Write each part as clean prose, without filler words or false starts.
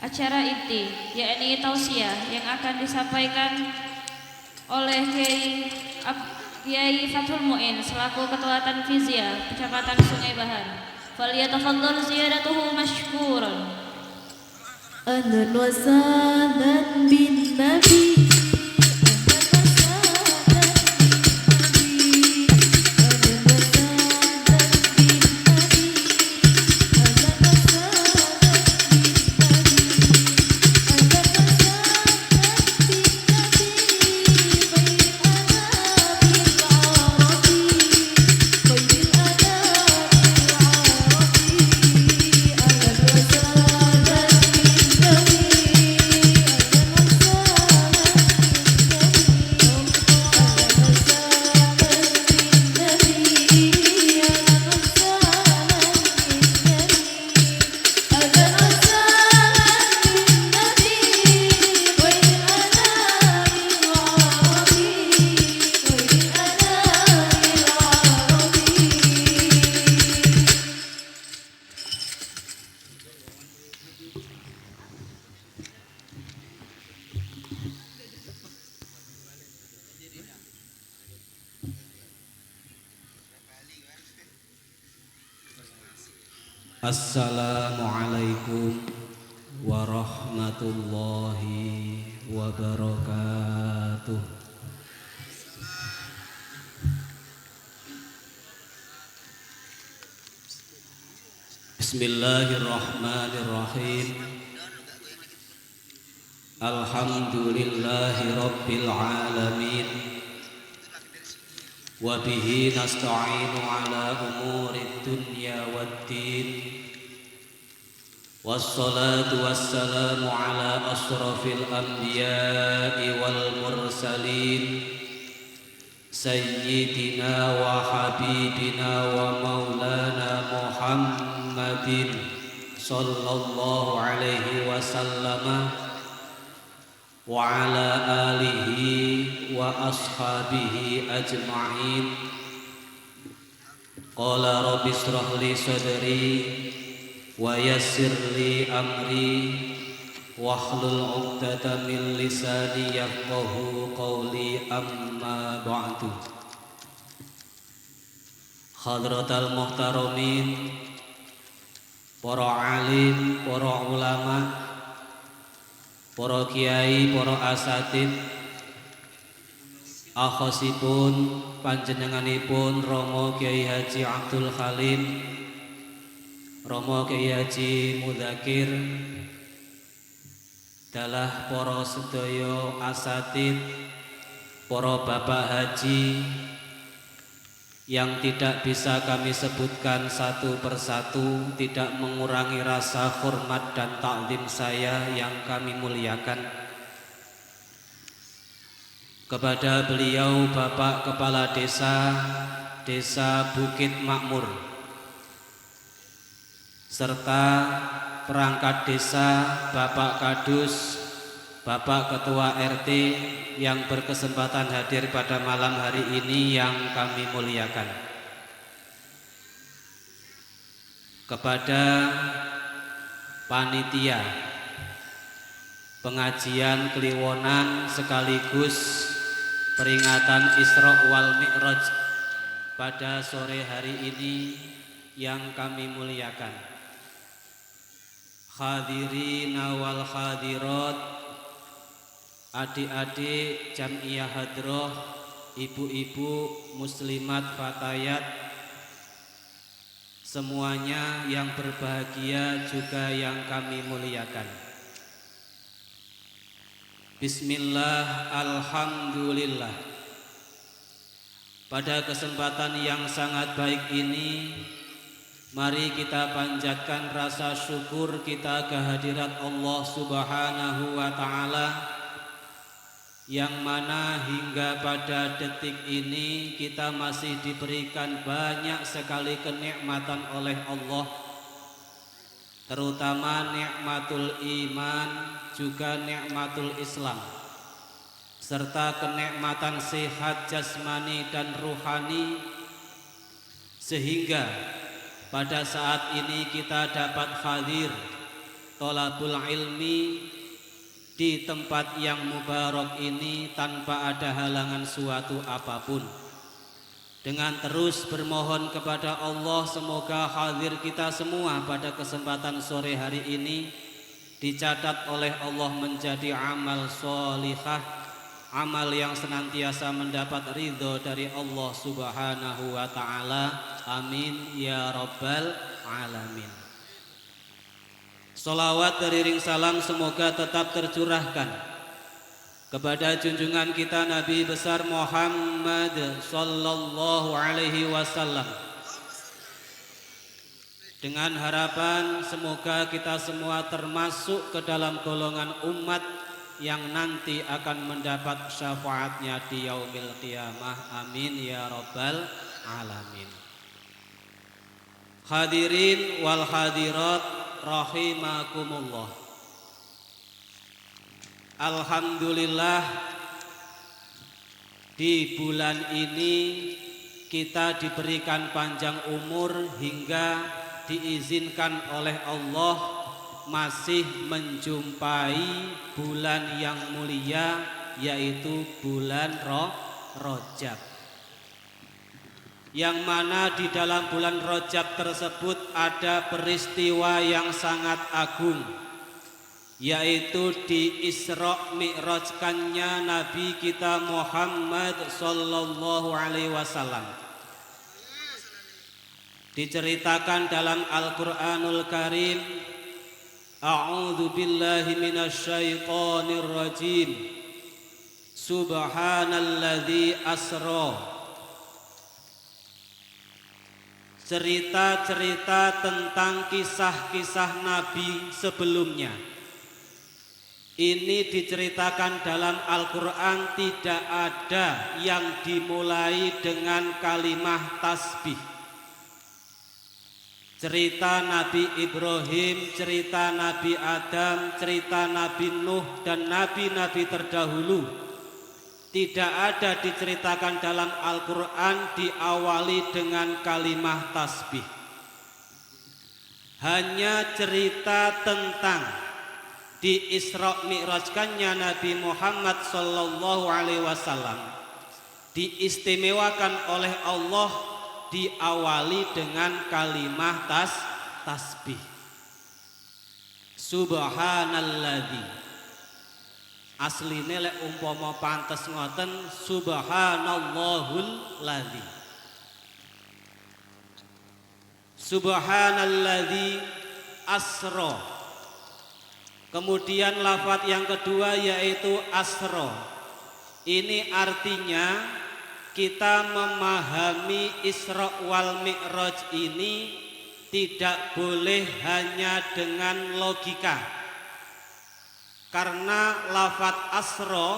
acara inti, yakni tausiah yang akan disampaikan oleh Kiai Fathul Muin selaku Ketua Tanfiziyah Kecamatan Sungai Bahar. Falyatafaddal ziyaratuhu mashkuran. Ahlan wa sahlan bin nabi. Assalamualaikum warahmatullahi wabarakatuh. Bismillahirrahmanirrahim. Alhamdulillahi rabbil alamin. Wa bihi nasta'inu ala umurid dunya waddin. Wassalatu wassalamu ala ashrafil anbiya'i wal mursalin sayyidina wa habibina wa maulana Muhammadin sallallahu alaihi wasallam wa ala alihi wa ashabihi ajma'in. Qala rabbi shrah li sadri wa yassir li amri wahlul 'uqdatam min lisani yafqahu qawli, amma ba'du. Hadratal muhtaramin, para alim, para ulama, para kiai, para asatid, akhosipun panjenenganipun Romo Kiai Haji Abdul Khalim, Romo Kiai Haji Mudakir, dalah para sedaya asatid, para bapak haji yang tidak bisa kami sebutkan satu persatu, tidak mengurangi rasa hormat dan taklim saya yang kami muliakan. Kepada beliau Bapak Kepala Desa Bukit Makmur, serta perangkat desa, Bapak Kadus, Bapak Ketua RT yang berkesempatan hadir pada malam hari ini yang kami muliakan. Kepada panitia pengajian Kliwonan sekaligus peringatan Isra wal Mi'raj pada sore hari ini yang kami muliakan. Hadirina wal hadirat, adik-adik Jam'iyah Hadroh, ibu-ibu muslimat fatayat, semuanya yang berbahagia juga yang kami muliakan. Bismillah, alhamdulillah. Pada kesempatan yang sangat baik ini, mari kita panjatkan rasa syukur kita kehadirat Allah Subhanahu wa Ta'ala, yang mana hingga pada detik ini kita masih diberikan banyak sekali kenikmatan oleh Allah, terutama nikmatul iman, juga nikmatul Islam, serta kenikmatan sehat jasmani dan ruhani, sehingga pada saat ini kita dapat hadir thalabul ilmi di tempat yang mubarak ini tanpa ada halangan suatu apapun, dengan terus bermohon kepada Allah semoga hadir kita semua pada kesempatan sore hari ini dicatat oleh Allah menjadi amal sholihah, amal yang senantiasa mendapat ridho dari Allah Subhanahu wa ta'ala. Amin ya rabbal alamin. Salawat deriring salam semoga tetap tercurahkan kepada junjungan kita Nabi besar Muhammad sallallahu alaihi wasallam, dengan harapan semoga kita semua termasuk ke dalam golongan umat yang nanti akan mendapat syafaatnya di yaumil qiyamah. Amin ya rabbal alamin. Hadirin wal hadirat rahimakumullah. Alhamdulillah, di bulan ini kita diberikan panjang umur hingga diizinkan oleh Allah masih menjumpai bulan yang mulia, yaitu bulan Rajab, yang mana di dalam bulan Rajab tersebut ada peristiwa yang sangat agung, yaitu di Isra Mi'rajkannya Nabi kita Muhammad sallallahu alaihi wasallam. Diceritakan dalam Al-Qur'anul Karim, A'udzu billahi minasyaitonir rajim. Subhanalladzi asra. Cerita-cerita tentang kisah-kisah Nabi sebelumnya ini diceritakan dalam Al-Quran, tidak ada yang dimulai dengan kalimah tasbih. Cerita Nabi Ibrahim, cerita Nabi Adam, cerita Nabi Nuh dan nabi-nabi terdahulu tidak ada diceritakan dalam Al-Quran diawali dengan kalimah tasbih. Hanya cerita tentang di Isra Mi'rajkannya Nabi Muhammad sallallahu alaihi wasallam diistimewakan oleh Allah diawali dengan kalimah tasbih. Subhanalladzi. Asline lek umpama pantes ngoten subhanallahul ladzi. Subhanalladzi asra. Kemudian lafaz yang kedua yaitu asra. Ini artinya kita memahami Isra wal Mi'raj ini tidak boleh hanya dengan logika. Karena lafaz asra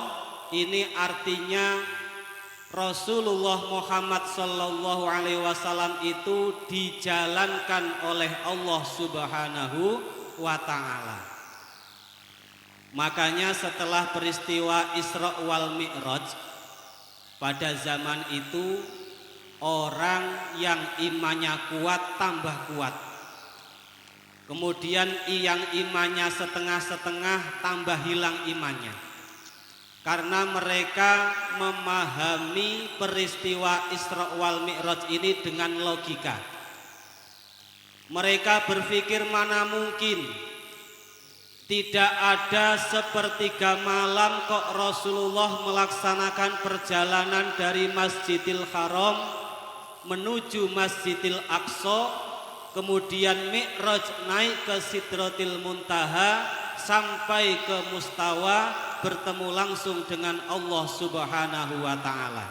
ini artinya Rasulullah Muhammad sallallahu alaihi wasallam itu dijalankan oleh Allah Subhanahu wa ta'ala. Makanya setelah peristiwa Isra wal Mi'raj, pada zaman itu orang yang imannya kuat tambah kuat. Kemudian yang imannya setengah-setengah tambah hilang imannya. Karena mereka memahami peristiwa Isra wal Mi'raj ini dengan logika. Mereka berpikir mana mungkin tidak ada sepertiga malam kok Rasulullah melaksanakan perjalanan dari Masjidil Haram menuju Masjidil Aqsa, kemudian Mi'raj naik ke Sidratil Muntaha sampai ke Mustawa, bertemu langsung dengan Allah Subhanahu wa ta'ala.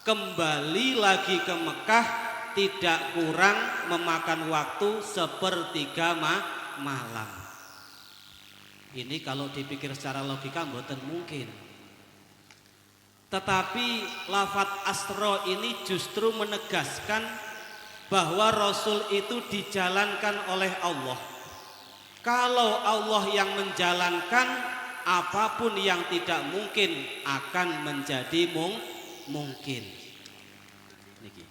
Kembali lagi ke Mekah tidak kurang memakan waktu sepertiga malam. Ini kalau dipikir secara logika mboten mungkin. Tetapi lafaz asra ini justru menegaskan bahwa Rasul itu dijalankan oleh Allah. Kalau Allah yang menjalankan, apapun yang tidak mungkin akan menjadi mungkin. Niki.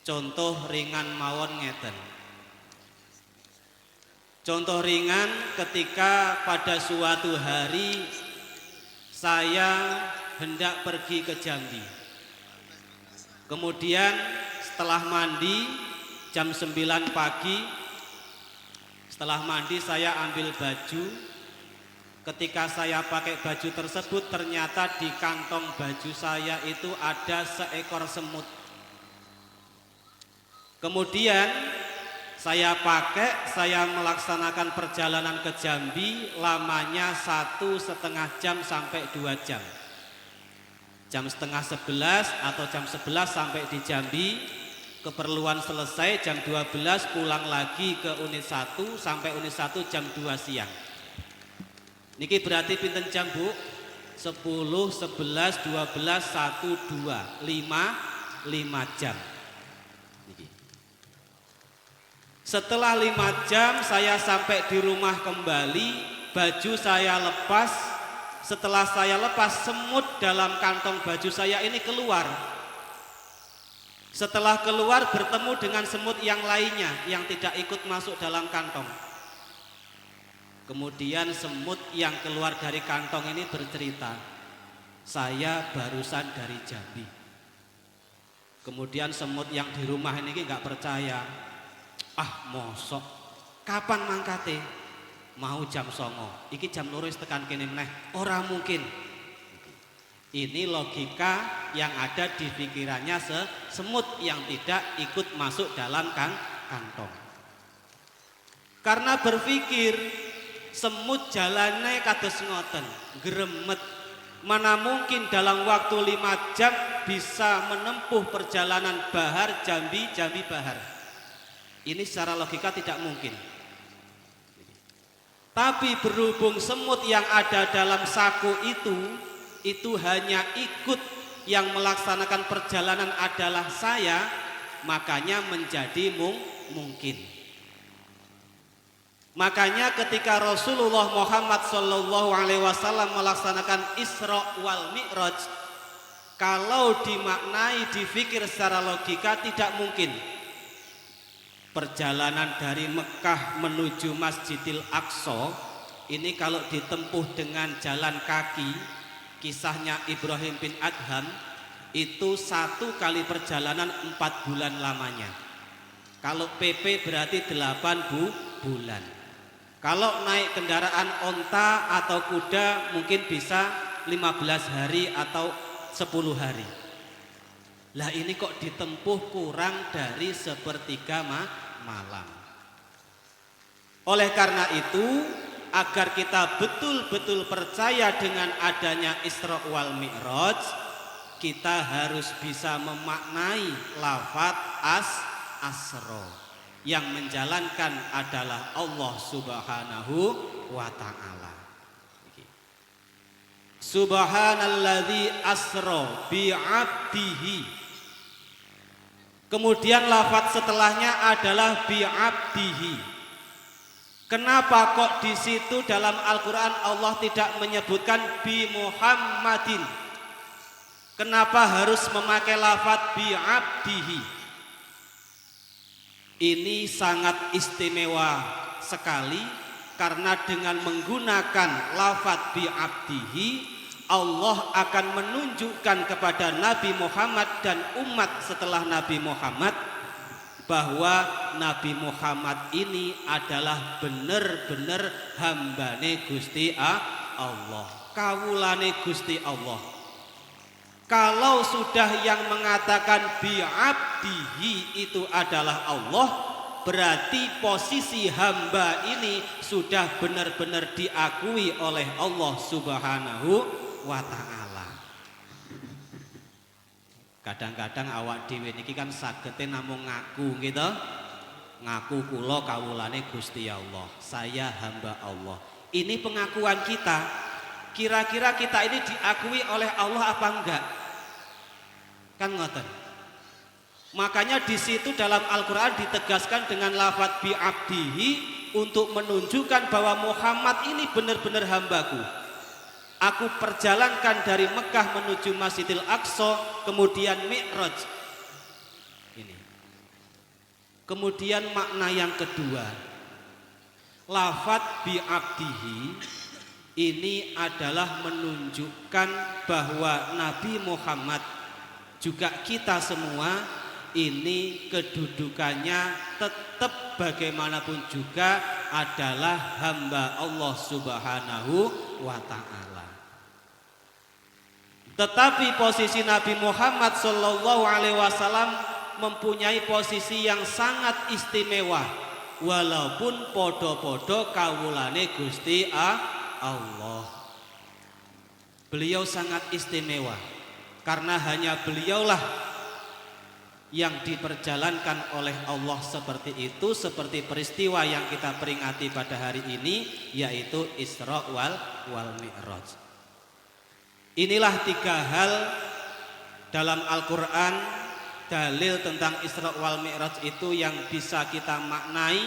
Contoh ringan mawon ngeten. Contoh ringan, ketika pada suatu hari saya hendak pergi ke Jambi. Kemudian setelah mandi jam 9 pagi, setelah mandi saya ambil baju. Ketika saya pakai baju tersebut, ternyata di kantong baju saya itu ada seekor semut. Kemudian saya melaksanakan perjalanan ke Jambi, lamanya 1,5 jam sampai 2 jam. Jam setengah 11 atau jam 11 sampai di Jambi, keperluan selesai jam 12, pulang lagi ke unit 1 sampai unit 1 jam 2 siang. Niki berarti pinten jam, Bu? 10, 11, 12, 1, 2, 5 jam. Setelah 5 jam saya sampai di rumah kembali, baju saya lepas. Setelah saya lepas, semut dalam kantong baju saya ini keluar. Setelah keluar bertemu dengan semut yang lainnya yang tidak ikut masuk dalam kantong. Kemudian semut yang keluar dari kantong ini bercerita, saya barusan dari Jambi. Kemudian semut yang di rumah ini nggak percaya. Ah mosok, kapan mangkate? Mau jam 09, iki jam 2 tekan kene meneh, ora mungkin. Ini logika yang ada di pikirannya semut yang tidak ikut masuk dalam kantong. Karena berpikir semut jalannya kados ngoten, gremet. Mana mungkin dalam waktu 5 jam bisa menempuh perjalanan Bahar Jambi Bahar. Ini secara logika tidak mungkin. Tapi berhubung semut yang ada dalam saku itu hanya ikut yang melaksanakan perjalanan adalah saya, makanya menjadi mungkin. Makanya ketika Rasulullah Muhammad SAW melaksanakan Isra wal Mi'raj, kalau dimaknai, difikir secara logika tidak mungkin. Perjalanan dari Mekah menuju Masjidil Aqsa ini kalau ditempuh dengan jalan kaki, kisahnya Ibrahim bin Adham, itu 1 kali perjalanan 4 bulan lamanya. Kalau PP berarti 8 bulan. Kalau naik kendaraan onta atau kuda mungkin bisa 15 hari atau 10 hari. Lah ini kok ditempuh kurang dari sepertiga malam. Oleh karena itu, agar kita betul-betul percaya dengan adanya Isra wal Mi'raj, kita harus bisa memaknai lafadz asra. Yang menjalankan adalah Allah Subhanahu wa ta'ala. Subhanalladzi asra bi'abdihi. Kemudian lafadz setelahnya adalah bi'abdihi. Kenapa kok di situ dalam Al-Qur'an Allah tidak menyebutkan bi Muhammadin? Kenapa harus memakai lafadz bi'abdihi? Ini sangat istimewa sekali karena dengan menggunakan lafadz bi'abdihi Allah akan menunjukkan kepada Nabi Muhammad dan umat setelah Nabi Muhammad bahwa Nabi Muhammad ini adalah benar-benar hambane Gusti Allah, kawulane Gusti Allah. Kalau sudah yang mengatakan bi'abdihi itu adalah Allah, berarti posisi hamba ini sudah benar-benar diakui oleh Allah Subhanahu wa ta'ala. Kadang-kadang awak dhewe niki kan sagete namung ngaku gitu. Ngaku kula kawulane Gusti Allah, saya hamba Allah. Ini pengakuan kita. Kira-kira kita ini diakui oleh Allah apa enggak? Kan ngoten. Makanya di situ dalam Al-Qur'an ditegaskan dengan lafadz bi'abdihi untuk menunjukkan bahwa Muhammad ini benar-benar hambaku. Aku perjalankan dari Mekah menuju Masjidil Aqsa, kemudian Mi'raj. Ini. Kemudian makna yang kedua, lafadz bi abdihi ini adalah menunjukkan bahwa Nabi Muhammad juga kita semua ini kedudukannya tetap bagaimanapun juga adalah hamba Allah Subhanahu wa ta'ala. Tetapi posisi Nabi Muhammad sallallahu alaihi wasallam mempunyai posisi yang sangat istimewa walaupun podo-podo kawulane Gusti Allah. Beliau sangat istimewa karena hanya beliaulah yang diperjalankan oleh Allah seperti itu, seperti peristiwa yang kita peringati pada hari ini, yaitu Isra wal Mi'raj. Inilah 3 hal dalam Al-Quran, dalil tentang Isra wal Mi'raj itu yang bisa kita maknai,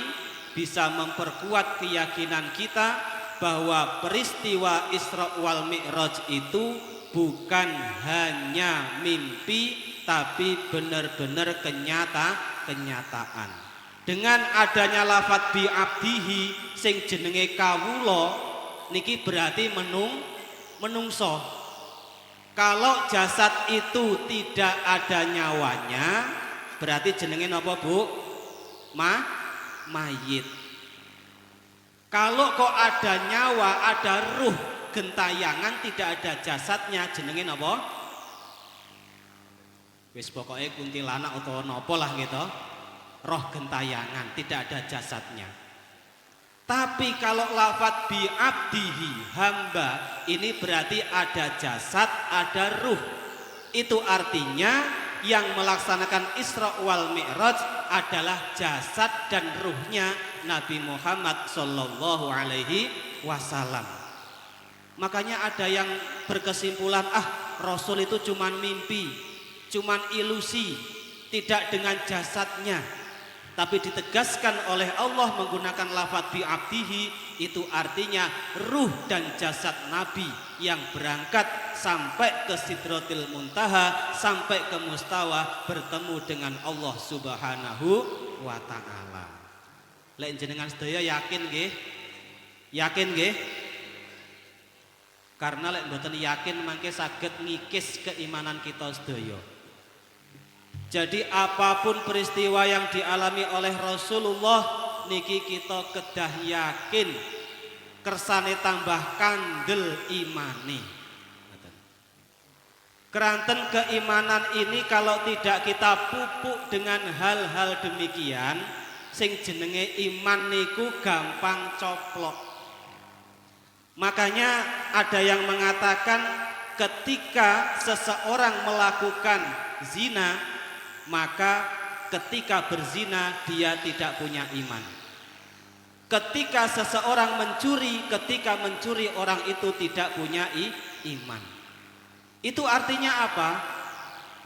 bisa memperkuat keyakinan kita bahwa peristiwa Isra wal Mi'raj itu bukan hanya mimpi, tapi benar-benar kenyataan. Dengan adanya lafadz bi abdihi sing jenenge kawula niki berarti menungso. Kalau jasad itu tidak ada nyawanya, berarti jenenge napa, Bu? Mayit. Kalau kok ada nyawa, ada ruh gentayangan, tidak ada jasadnya, jenenge napa? Wis pokoknya kuntilanak atau nopo lah gitu. Roh gentayangan, tidak ada jasadnya. Tapi kalau lafadz bi abdihi, hamba, ini berarti ada jasad, ada ruh. Itu artinya yang melaksanakan Isra wal Mi'raj adalah jasad dan ruhnya Nabi Muhammad sallallahu alaihi wasallam. Makanya ada yang berkesimpulan, Rasul itu cuman mimpi, cuman ilusi, tidak dengan jasadnya. Tapi ditegaskan oleh Allah menggunakan lafadz bi abdihi, itu artinya ruh dan jasad Nabi yang berangkat sampai ke Sidratil Muntaha, sampai ke Mustawa, bertemu dengan Allah Subhanahu wa ta'ala. Lek jenengan sedaya yakin nggih? Yakin nggih? Karena lek mboten yakin mangke saged ngikis keimanan kita sedaya. Jadi apapun peristiwa yang dialami oleh Rasulullah niki kita kedah yakin, kersane tambah kandel imani. Keranten keimanan ini kalau tidak kita pupuk dengan hal-hal demikian, sing jenenge iman niku gampang coplok. Makanya ada yang mengatakan ketika seseorang melakukan zina, maka ketika berzina dia tidak punya iman. Ketika seseorang mencuri, ketika mencuri orang itu tidak punya iman. Itu artinya apa?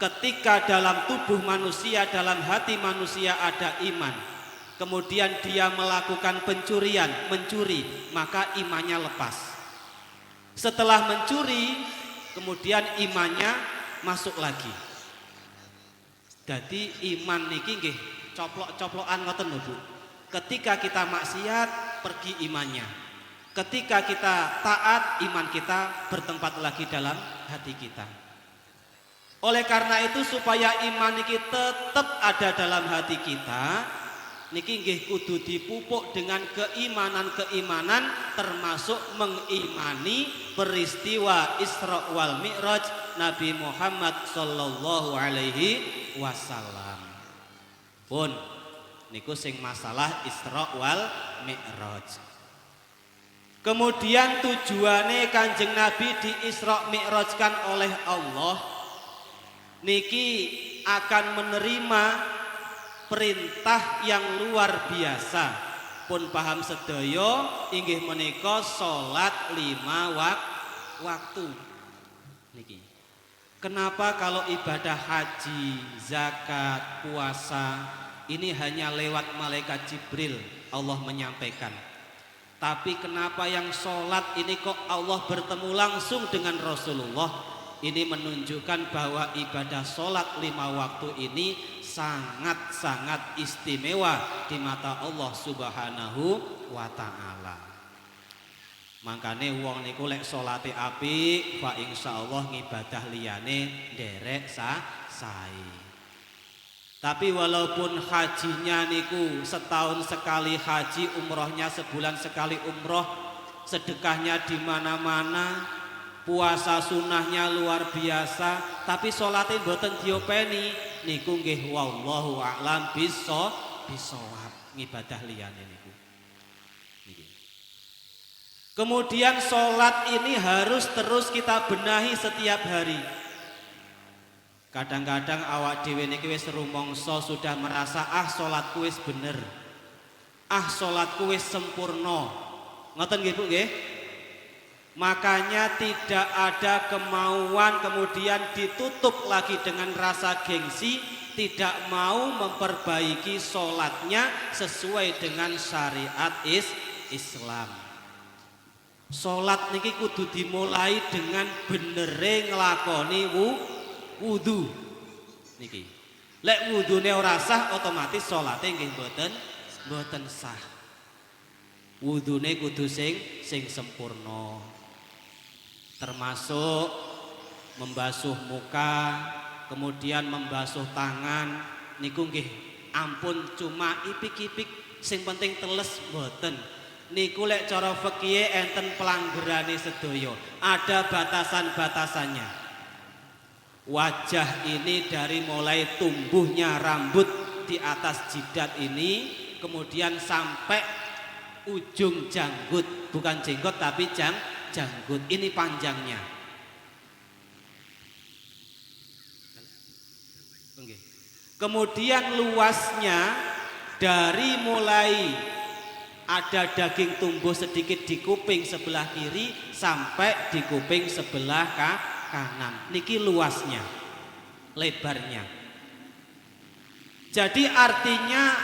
Ketika dalam tubuh manusia, dalam hati manusia ada iman, kemudian dia melakukan pencurian, mencuri, maka imannya lepas. Setelah mencuri, kemudian imannya masuk lagi. Jadi iman niki nggih coplok-coplokan ngoten lho, Bu. Ketika kita maksiat, pergi imannya. Ketika kita taat, iman kita bertempat lagi dalam hati kita. Oleh karena itu supaya iman niki tetap ada dalam hati kita, niki nggih kudu dipupuk dengan keimanan-keimanan, termasuk mengimani peristiwa Isra wal Mi'raj Nabi Muhammad sallallahu alaihi wasallam. Pun niku sing masalah Isra wal Mi'raj. Kemudian tujuane Kanjeng Nabi di Isra Mi'rajkan oleh Allah niki akan menerima perintah yang luar biasa. Pun paham sedaya inggih menika salat 5 waktu niki. Kenapa kalau ibadah haji, zakat, puasa ini hanya lewat malaikat Jibril Allah menyampaikan. Tapi kenapa yang sholat ini kok Allah bertemu langsung dengan Rasulullah? Ini menunjukkan bahwa ibadah sholat 5 waktu ini sangat-sangat istimewa di mata Allah Subhanahu wa ta'ala. Makane wong niku lek salate apik, fa insyaallah ngibadah liyane nderek sae. Tapi walaupun hajinya niku setahun sekali haji, umrohnya sebulan sekali umroh, sedekahnya di mana-mana, puasa sunnahnya luar biasa, tapi salate mboten diopeni, niku nggih wallahu a'lam bisawab ngibadah liyane niku. Niki. Kemudian salat ini harus terus kita benahi setiap hari. Kadang-kadang awak dhewe niki wis rumangsa sudah merasa salatku wis bener. Salatku wis sempurna. Ngoten nggih Bu nggih? Makanya tidak ada kemauan kemudian ditutup lagi dengan rasa gengsi, tidak mau memperbaiki salatnya sesuai dengan syariat Islam. Salat niki kudu dimulai dengan benere nglakoni wudu niki. Lek wudune ora sah otomatis salate nggih mboten sah. Wudune kudu sing sempurna. Termasuk membasuh muka, kemudian membasuh tangan niku nggih ampun cuma ipik-ipik sing penting teles mboten. Niku lek cara fikih enten pelanggerane sedaya, ada batasan-batasannya. Wajah ini dari mulai tumbuhnya rambut di atas jidat ini, kemudian sampai ujung janggut, bukan jenggot tapi janggut, ini panjangnya. Kemudian luasnya dari mulai ada daging tumbuh sedikit di kuping sebelah kiri sampai di kuping sebelah kanan. Niki luasnya, lebarnya. Jadi artinya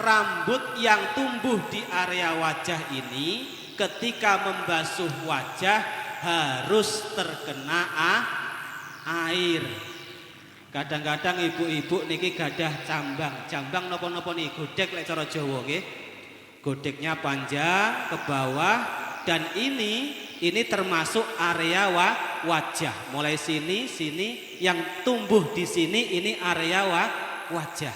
rambut yang tumbuh di area wajah ini ketika membasuh wajah harus terkena air. Kadang-kadang ibu-ibu niki gadah jambang napa-napa niki godhek lek cara Jawa nggih. Godheknya panjang ke bawah dan ini termasuk area wajah. Mulai sini yang tumbuh di sini ini area wajah.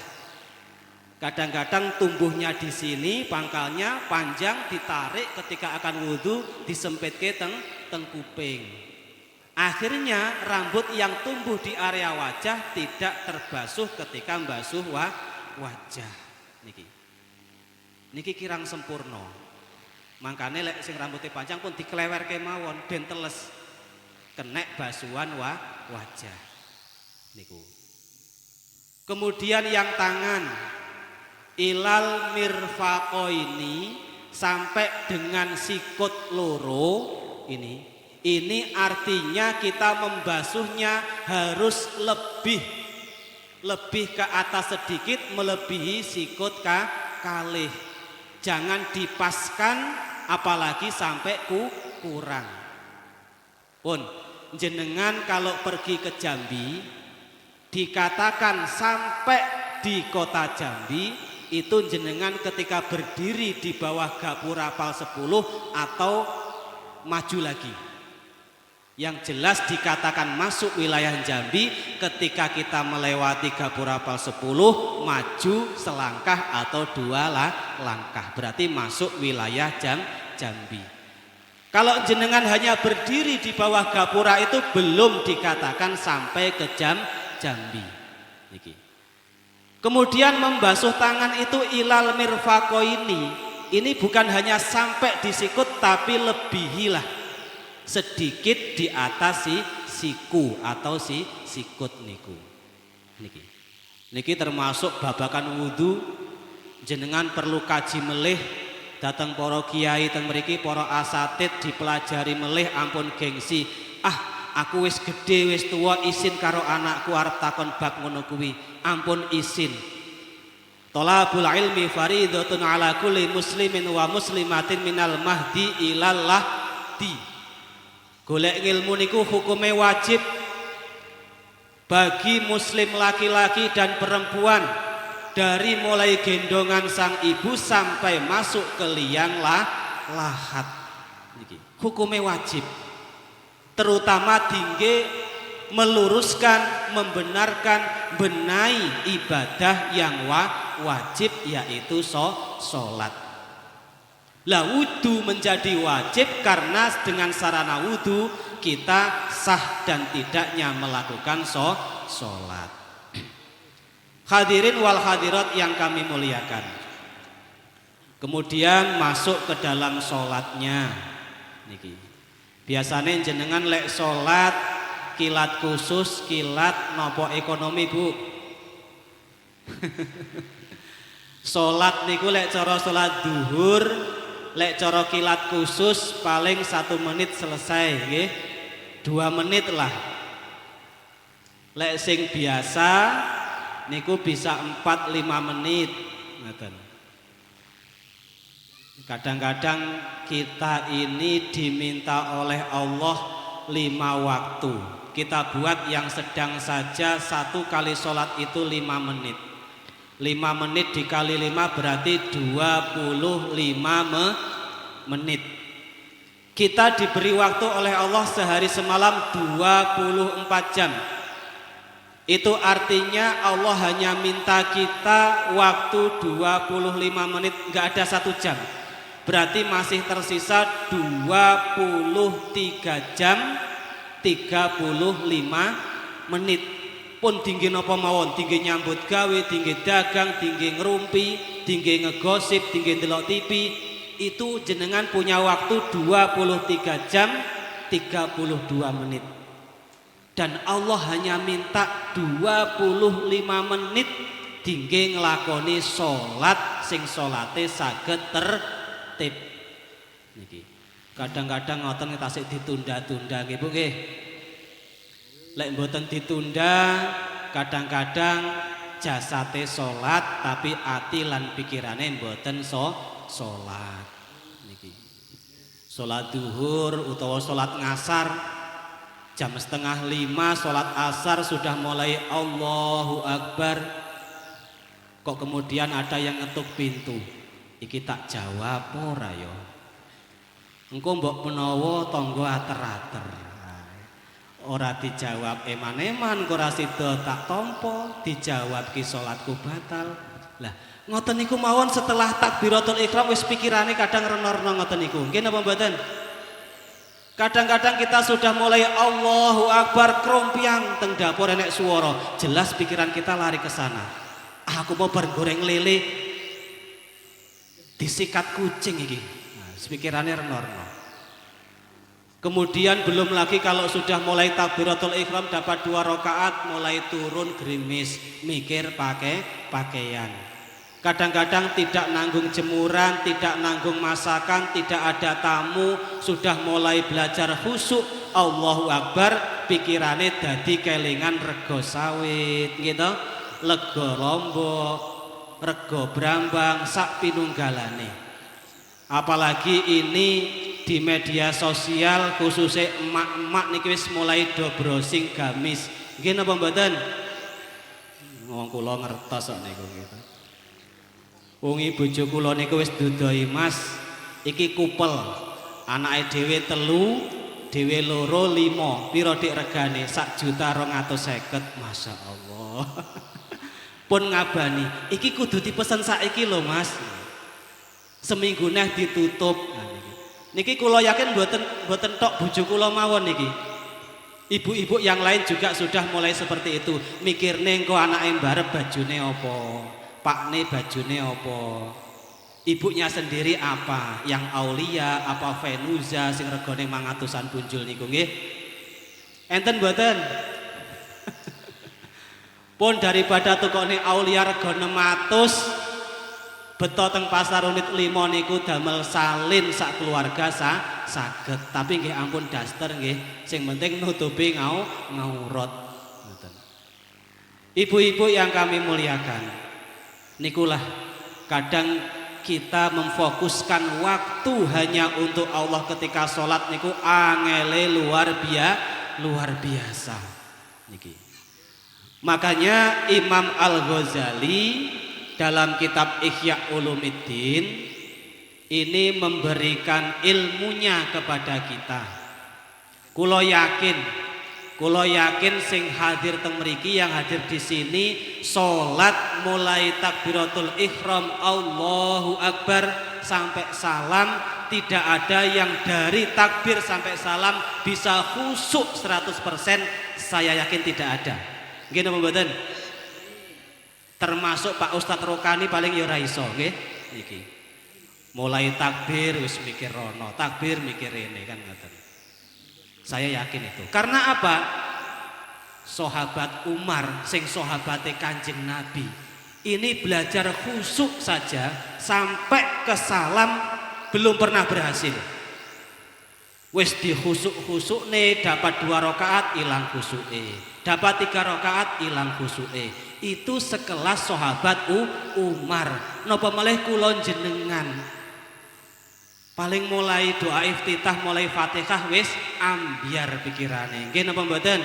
Kadang-kadang tumbuhnya di sini pangkalnya panjang ditarik ketika akan wudhu disempitke teng kuping. Akhirnya rambut yang tumbuh di area wajah tidak terbasuh ketika membasuh wajah. Niki kirang sempurna. Mangkane lek sing rambutnya panjang pun diklewerke mawon ben teles kenek basuhan wajah niku. Kemudian yang tangan ilal mirfaqoini sampai dengan sikut loro ini artinya kita membasuhnya harus lebih ke atas sedikit melebihi sikut kalih. Jangan dipaskan apalagi sampai kurang. Pun jenengan kalau pergi ke Jambi dikatakan sampai di kota Jambi itu jenengan ketika berdiri di bawah gapura pal 10 atau maju lagi. Yang jelas dikatakan masuk wilayah Jambi ketika kita melewati gapura pal 10 maju selangkah atau 2 langkah, berarti masuk wilayah Jambi. Kalau jenengan hanya berdiri di bawah gapura itu belum dikatakan sampai ke Jambi. Kemudian membasuh tangan itu ilal mirfaqoini. Ini bukan hanya sampai di sikut tapi lebihilah sedikit di atas siku atau sikut niku. Niki termasuk babakan wudu jenengan perlu kaji melih datang para kiai teng mriki para asatid dipelajari melih ampun gengsi. Aku wis gedhe wis tuwa isin karo anakku arep takon bab ngono kuwi. Ampun isin. Thalabul ilmi faridatun ala kulli muslimin wa muslimatin minal mahdi ilal lahdi. Golek ilmu niku hukume wajib bagi muslim laki-laki dan perempuan dari mulai gendongan sang ibu sampai masuk ke liang lahat. Hukumnya wajib, terutama tinggi meluruskan, membenarkan, benahi ibadah yang wajib, yaitu sholat. Lah wudu menjadi wajib karena dengan sarana wudu kita sah dan tidaknya melakukan sholat. Hadirin wal hadirat yang kami muliakan, kemudian masuk ke dalam sholatnya. Niki biasanya jenengan lek sholat kilat khusus, kilat nopo ekonomi bu. Sholat niku lek cara sholat duhur, lek cara kilat khusus paling 1 menit selesai, nggih. 2 menit lah. Lek sing biasa niku bisa 4-5 menit. Kadang-kadang kita ini diminta oleh Allah 5 waktu. Kita buat yang sedang saja, 1 kali sholat itu 5 menit. 5 menit dikali 5 berarti 25 menit. Kita diberi waktu oleh Allah sehari semalam 24 jam. Itu artinya Allah hanya minta kita waktu 25 menit, gak ada 1 jam. Berarti masih tersisa 23 jam 35 menit. Pun tinggi napa mawon, tinggi nyambut gawe, tinggi dagang, tinggi ngerumpi, tinggi ngegosip, tinggi ndelok TV, itu jenengan punya waktu 23 jam 32 menit. Dan Allah hanya minta 25 menit tinggi ngelakoni sholat sing sholate saged tertib. Niki kadang-kadang ngoten tasik ditunda-tunda nggih Bu nggih. Lek mboten ditunda, kadang-kadang jasate sholat tapi ati lan pikirane mboten sholat. Niki sholat duhur utawa sholat ngasar jam 4:30 sholat asar sudah mulai Allahu Akbar. Kok kemudian ada yang ngetuk pintu, iki tak jawab ora yo. Engko mbok menawa tangga ater-ater. Ora dijawab eman-eman, ora sida tak tampa, dijawab ki salatku batal. Lah, ngoten niku mawon setelah takbiratul ihram wis pikirane kadang reno-reno ngoten niku. Nggih napa mboten? Kadang-kadang kita sudah mulai Allahu Akbar krompiang teng dapur enek swara, jelas pikiran kita lari ke sana. Aku mau goreng lele disikat kucing iki. Nah, pikirannya reno-reno. Kemudian belum lagi kalau sudah mulai takbiratul ihram dapat 2 rakaat mulai turun gerimis, mikir pakai pakaian. Kadang-kadang tidak nanggung jemuran, tidak nanggung masakan, tidak ada tamu, sudah mulai belajar khusyuk. Allahu Akbar, pikirannya dadi kelingan rego sawit gitu, lego lombok, rego brambang, sak pinunggalane. Apalagi ini di media sosial khususnya emak-emak niki wis mulai do browsing gamis. Nggih napa mboten? Wong kula ngertos kok niku gitu. Wong bojo kula niku wis dudoi Mas, iki kupel. Anake dhewe 3, dhewe 2, 5. Piro dik regane? 1.250.000. Masyaallah. Pun ngabani, iki kudu dipesen saiki lho Mas. Seminggu neh ditutup. Niki kula yakin mboten tok bojo kula mawon niki. Ibu-ibu yang lain juga sudah mulai seperti itu. Mikirne engko anake mbarep bajune apa, pakne bajune apa. Ibunya sendiri apa? Yang Aulia apa Venuza sing regane 500-an punjul niku nggih. Enten mboten? Pun daripada tukone Aulia rego 600 beto teng pasar unit 5 niku damel salin sak keluarga saged. Tapi nggih ampun daster nggih, sing penting nutupi ngaurat. Ibu-ibu yang kami muliakan, nikulah kadang kita memfokuskan waktu hanya untuk Allah ketika sholat niku angele luar biasa niki. Makanya Imam Al-Ghazali dalam kitab Ihya Ulumuddin ini memberikan ilmunya kepada kita. Kulo yakin sing hadir teng mriki, yang hadir di sini, salat mulai takbiratul ihram Allahu Akbar sampai salam, tidak ada yang dari takbir sampai salam bisa khusyuk 100%. Saya yakin tidak ada. Nggih napa mboten? Termasuk Pak Ustadz Rokani paling ya ora iso, nggih. Niki. Mulai takbir wis mikir rono, takbir mikir ini kan ngoten. Saya yakin itu. Karena apa? Sahabat Umar sing sahabate Kanjeng Nabi ini belajar khusyuk saja sampai ke salam belum pernah berhasil. Wis di khusuk nih, dapat 2 rakaat ilang khusyuke, dapat 3 rakaat ilang khusyuke. Itu sekelas sahabat Umar. Napa malih kula jenengan paling mulai doa iftitah, mulai Fatihah wis ambiar pikirane. Nggih napa mboten?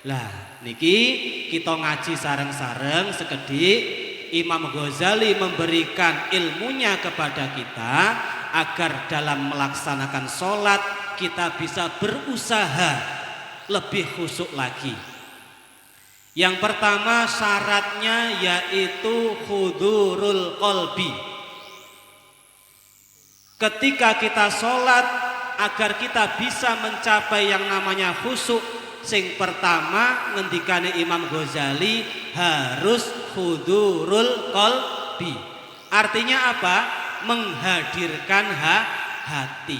Lah niki kita ngaji sareng-sareng sekedhik, Imam Ghazali memberikan ilmunya kepada kita agar dalam melaksanakan sholat kita bisa berusaha lebih khusyuk lagi. Yang pertama syaratnya yaitu hudurul qalbi. Ketika kita sholat, agar kita bisa mencapai yang namanya khusyuk, sing pertama ngendikane Imam Ghazali harus hudurul qalbi. Artinya apa? Menghadirkan hati.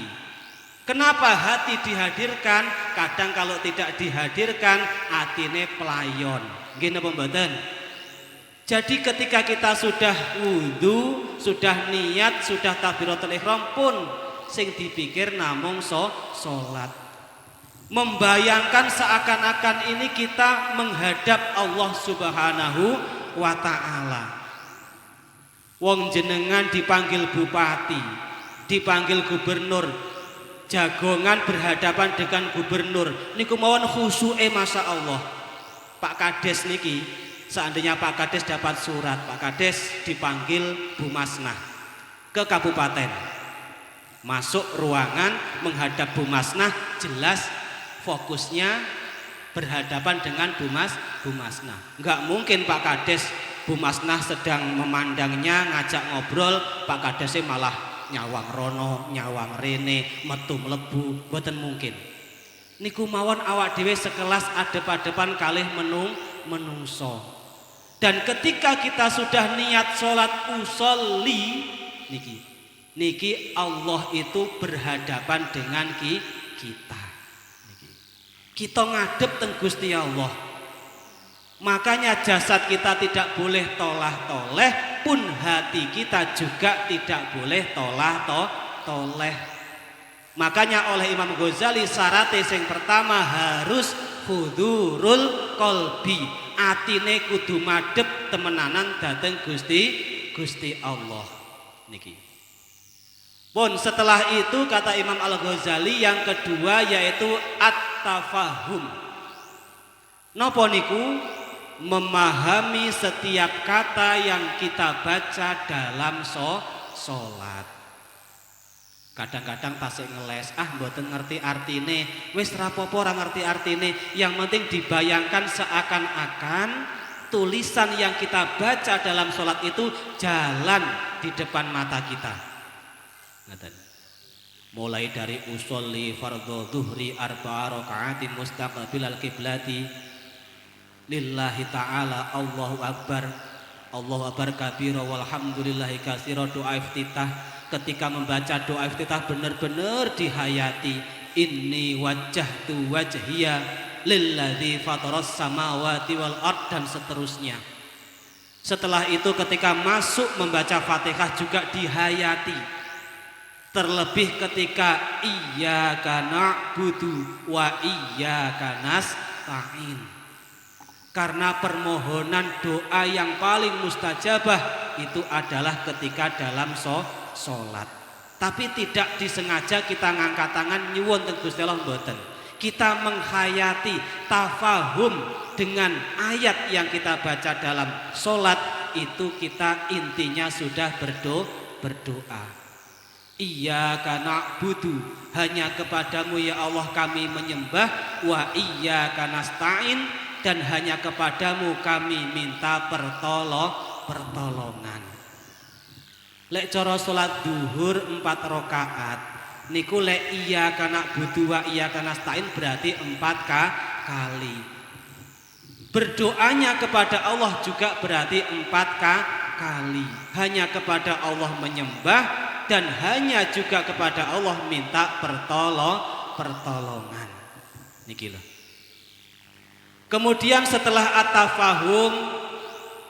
Kenapa hati dihadirkan? Kadang kalau tidak dihadirkan atine pelayon. Nggih napa mboten? Jadi ketika kita sudah wudu, sudah niat, sudah takbiratul ihram pun sing dipikir namung salat. Membayangkan seakan-akan ini kita menghadap Allah Subhanahu wa taala. Wong jenengan dipanggil bupati, dipanggil gubernur, jagongan berhadapan dengan gubernur. Niku mawon khusyuke masyaallah. Pak Kades niki, seandainya Pak Kades dapat surat, Pak Kades dipanggil Bumasnah ke kabupaten, masuk ruangan menghadap Bumasnah, jelas fokusnya berhadapan dengan Bumasnah. Enggak mungkin Pak Kades Bumasnah sedang memandangnya, ngajak ngobrol, Pak Kadesnya malah nyawang rono, nyawang rene, metu mlebu, mboten mungkin. Niku mawon awak dhewe sekelas adep-adepan kalih menungso. Dan ketika kita sudah niat sholat usolli niki Allah itu berhadapan dengan kita. Kita ngadep teng Gusti Allah. Makanya jasad kita tidak boleh tolah-toleh, pun hati kita juga tidak boleh tolah-toleh. Makanya oleh Imam Ghazali syarat yang pertama harus hudurul qalbi. Atine kudu madhep temenanan dhateng Gusti Allah niki. Pun setelah itu kata Imam Al-Ghazali yang kedua yaitu at-tafahum. Napa niku? Memahami setiap kata yang kita baca dalam sholat. Kadang-kadang tasik ngeles, mboten ngerti artine, wis rapopo ora ngerti artine, yang penting dibayangkan seakan-akan tulisan yang kita baca dalam sholat itu jalan di depan mata kita. Ngaten. Mulai dari usolli fardhu dhuhri arba'a raka'atin mustaqbilal qiblati lillahi ta'ala Allahu akbar kabira walhamdulillahi katsira. Doa iftitah, ketika membaca doa iftitah benar-benar dihayati, inni wajjahtu wajhiya lilladzi fataras samawati wal ard, dan seterusnya. Setelah itu ketika masuk membaca Fatihah juga dihayati, terlebih ketika iyyaka na'budu wa iyyaka nasta'in. Karena permohonan doa yang paling mustajabah itu adalah ketika dalam sholat. Tapi tidak disengaja kita ngangkat tangan nyuwun teng Gusti Allah mboten. Kita menghayati tafahum dengan ayat yang kita baca dalam sholat, itu kita intinya sudah berdoa. Iyyaka na'budu, hanya kepadamu ya Allah kami menyembah, wa iyyaka nasta'in, dan hanya kepadamu kami minta pertolongan. Lek cara salat duhur 4 rakaat niku lek iyyaka na'budu wa iyyaka nasta'in berarti 4 kali. Berdoanya kepada Allah juga berarti 4 kali. Hanya kepada Allah menyembah dan hanya juga kepada Allah minta pertolongan. Niki lho. Kemudian setelah at-tafahum,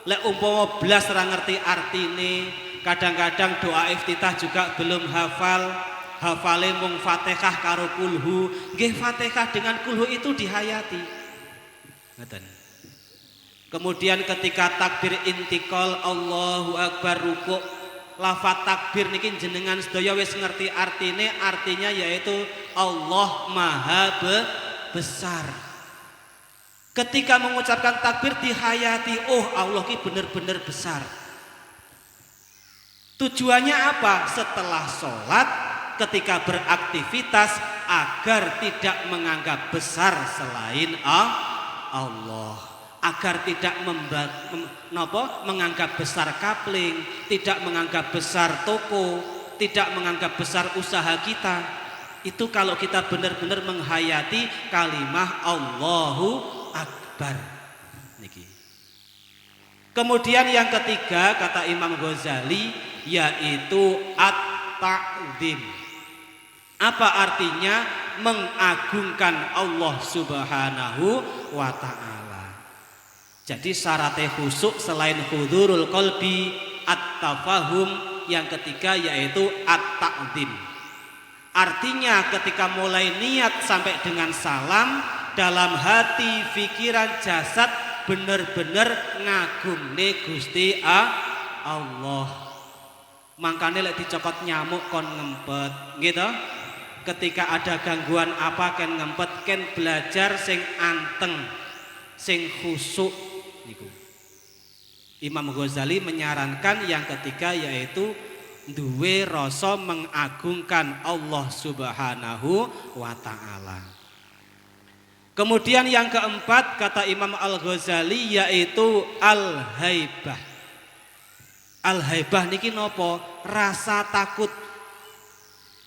lek umpama blas ora ngerti artine, kadang-kadang doa iftitah juga belum hafal, hafale mung Fatihah karo kulhu. Nggih, Fatihah dengan kulhu itu dihayati. Ngoten. Kemudian ketika takbir intikal Allahu Akbar rukuk, lafaz takbir niki jenengan sedaya wis ngerti artine, artinya yaitu Allah Maha Besar. Ketika mengucapkan takbir dihayati, oh Allah ki bener-bener besar. Tujuannya apa? Setelah sholat, ketika beraktivitas agar tidak menganggap besar selain Allah, agar tidak menganggap besar kapling, tidak menganggap besar toko, tidak menganggap besar usaha kita. Itu kalau kita benar-benar menghayati kalimah Allahu Akbar. Niki. Kemudian yang ketiga kata Imam Ghazali yaitu at-ta'zim. Apa artinya? Mengagungkan Allah Subhanahu wa ta'ala. Jadi syaratnya khusuk selain hudurul qalbi, at-tafahum, yang ketiga yaitu at-ta'zim. Artinya ketika mulai niat sampai dengan salam, dalam hati, pikiran, jasad bener-bener ngagungne Gusti Allah. Makanya lek dicokot nyamuk kon ngempet, gitu. Ketika ada gangguan apa ken ngempet, ken belajar sing anteng, sing khusuk niku. Imam Ghazali menyarankan yang ketiga yaitu duwe rasa mengagungkan Allah Subhanahu wa ta'ala. Kemudian yang keempat kata Imam Al-Ghazali yaitu al-haibah. Al-haibah niki nopo? Rasa takut.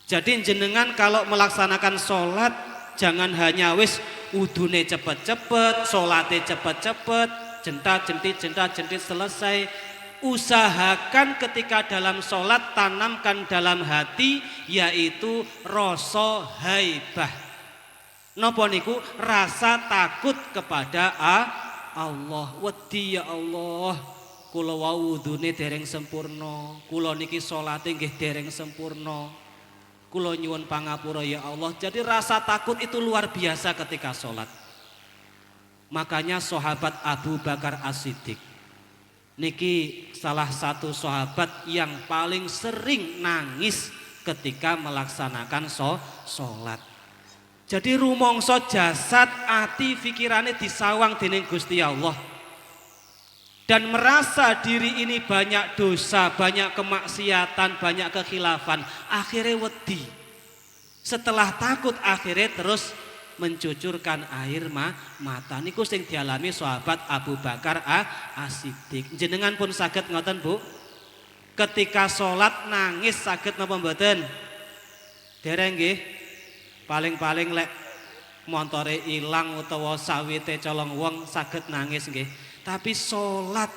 Jadi jenengan kalau melaksanakan sholat jangan hanya wis udune cepet-cepet, sholatnya cepet-cepet, jentat-jentit selesai. Usahakan ketika dalam sholat tanamkan dalam hati yaitu rasa haibah. Napa niku? Rasa takut kepada Allah. Wedi ya Allah, kula wau wudune dereng sempurna, kula niki salate nggih dereng sempurna, kula nyuwun pangapura ya Allah. Jadi rasa takut itu luar biasa ketika sholat. Makanya sahabat Abu Bakar As-Siddiq niki salah satu sahabat yang paling sering nangis ketika melaksanakan sholat. Jadi rumangsa jasad, ati, pikirane disawang dening Gusti Allah. Dan merasa diri ini banyak dosa, banyak kemaksiatan, banyak kekhilafan. Akhirnya wedi. Setelah takut akhirnya terus mencucurkan air mata. Niku sing dialami sahabat Abu Bakar As-Siddiq. Jenengan pun saged ngoten Bu? Ketika sholat nangis saged napa mboten? Dereng nggih. Paling-paling lek montore ilang utawa sawite colong wong saged nangis nggih. Tapi sholat,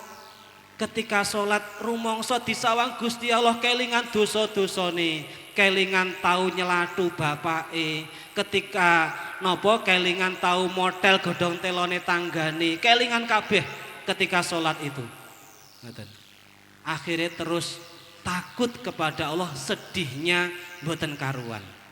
ketika sholat rumangsa disawang Gusti Allah kelingan dosa-dosane, kelingan tau nyelatu bapake, ketika napa kelingan tau model godhong telone tanggane, kelingan kabeh ketika sholat itu. Ngoten. Akhirnya terus takut kepada Allah, sedihnya mboten karuan.